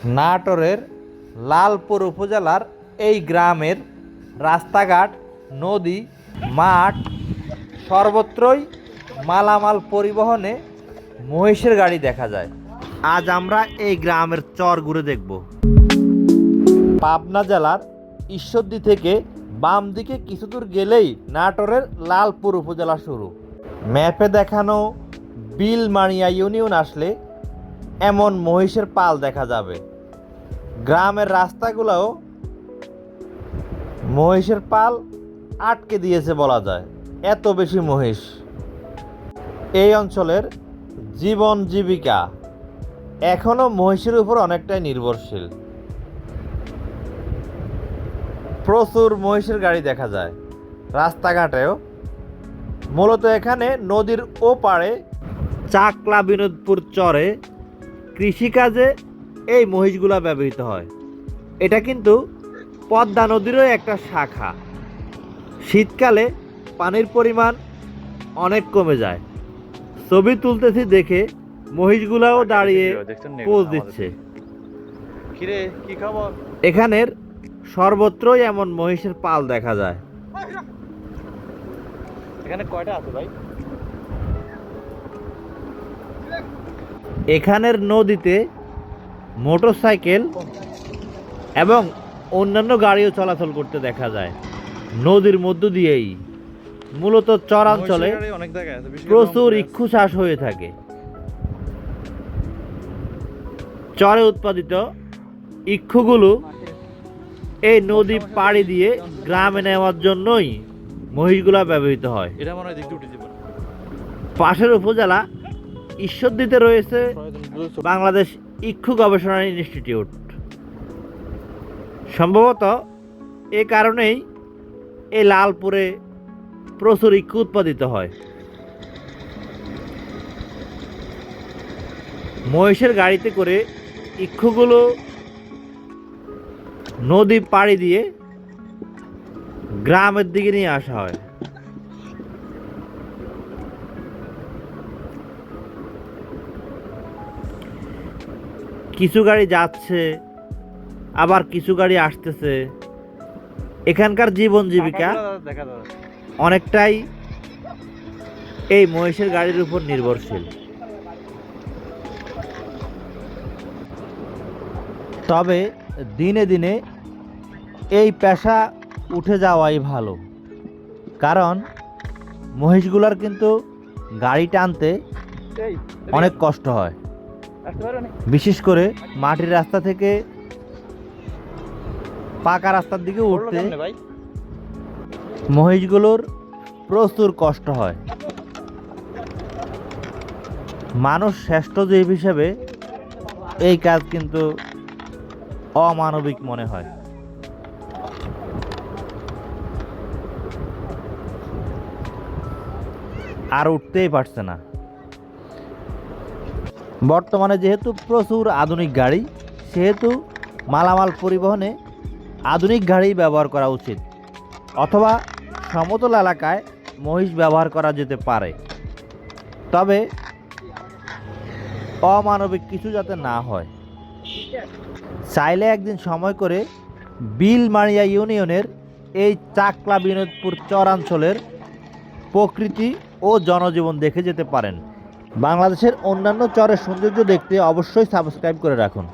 নাটোরের লালপুর উপজেলার এই গ্রামের রাস্তাঘাট, নদী, মাঠ সর্বত্রই মালামাল পরিবহনে মহিষের গাড়ি দেখা যায়। আজ আমরা এই গ্রামের চর ঘুরে দেখব। পাবনা জেলার ঈশ্বরদী থেকে বাম দিকে কিছু দূর গেলেই নাটোরের লালপুর উপজেলা শুরু। ম্যাপে দেখানো বিলমানিয়া ইউনিয়ন আসলে এমন মহিষের পাল দেখা যাবে। গ্রামের রাস্তাগুলোও মহিষের পাল আটকে দিয়েছে বলা যায়, এত বেশি মহিষ। এই অঞ্চলের জীবন জীবিকা এখনো মহিষের উপর অনেকটাই নির্ভরশীল। প্রচুর মহিষের গাড়ি দেখা যায় রাস্তাঘাটেও। মূলত এখানে নদীর ওপারে চাকলা বিনোদপুর চরে কৃষিকাজে এই মহিষগুলা ব্যবহৃত হয়। এটা কিন্তু পদ্মা নদীরও একটা শাখা। শীতকালে পানির পরিমাণ অনেক কমে যায়। ছবি তুলতেছি দেখে মহিষগুলাও দাঁড়িয়ে পোজ দিচ্ছে। এখানের সর্বত্রই এমন মহিষের পাল দেখা যায়। এখানে কয়টা আছে ভাই? এখানের নদীতে মোটরসাইকেল এবং অন্যান্য গাড়িও চলাচল করতে দেখা যায় নদীর মধ্য দিয়েই। মূলত চরাঞ্চলে প্রচুর ইক্ষু চাষ হয়ে থাকে। চরে উৎপাদিত ইক্ষুগুলো এই নদী পাড়ি দিয়ে গ্রামে নেওয়ার জন্যই মহিষগুলা ব্যবহৃত হয়। পাশের উপজেলা ঈশ্বরদীতে রয়েছে বাংলাদেশ ইক্ষু গবেষণা ইনস্টিটিউট। সম্ভবত এ কারণেই এই লালপুরে প্রচুর ইক্ষু উৎপাদিত হয়। মহিষের গাড়িতে করে ইক্ষুগুলো নদী পাড়ি দিয়ে গ্রামের দিকে নিয়ে আসা হয়। কিছু গাড়ি যাচ্ছে, আবার কিছু গাড়ি আসতেছে। এখানকার জীবন জীবিকা অনেকটাই এই মহিষের গাড়ির উপর নির্ভরশীল। তবে দিনে দিনে এই পেশা উঠে যাওয়াই ভালো, কারণ মহিষগুলার কিন্তু গাড়ি টানতে অনেক কষ্ট হয়। বিশেষ করে মাটির রাস্তা থেকে পাকা রাস্তার দিকে উঠতে মহিষগুলোর প্রচুর কষ্ট হয়। মানুষ শ্রেষ্ঠ জীব হিসেবে এই কাজ কিন্তু অমানবিক মনে হয়। আর উঠতেই পারছে না। বর্তমানে যেহেতু প্রচুর আধুনিক গাড়ি, সেহেতু মালামাল পরিবহনে আধুনিক গাড়ি ব্যবহার করা উচিত, অথবা সমতল এলাকায় মহিষ ব্যবহার করা যেতে পারে। তবে অমানবিক কিছু যাতে না হয়। চাইলে একদিন সময় করে বিলমানিয়া ইউনিয়নের এই চাকলা বিনোদপুর চরাঞ্চলের প্রকৃতি ও জনজীবন দেখে যেতে পারেন। বাংলাদেশের অন্যান্য চরের সৌন্দর্য দেখতে অবশ্যই সাবস্ক্রাইব করে রাখুন।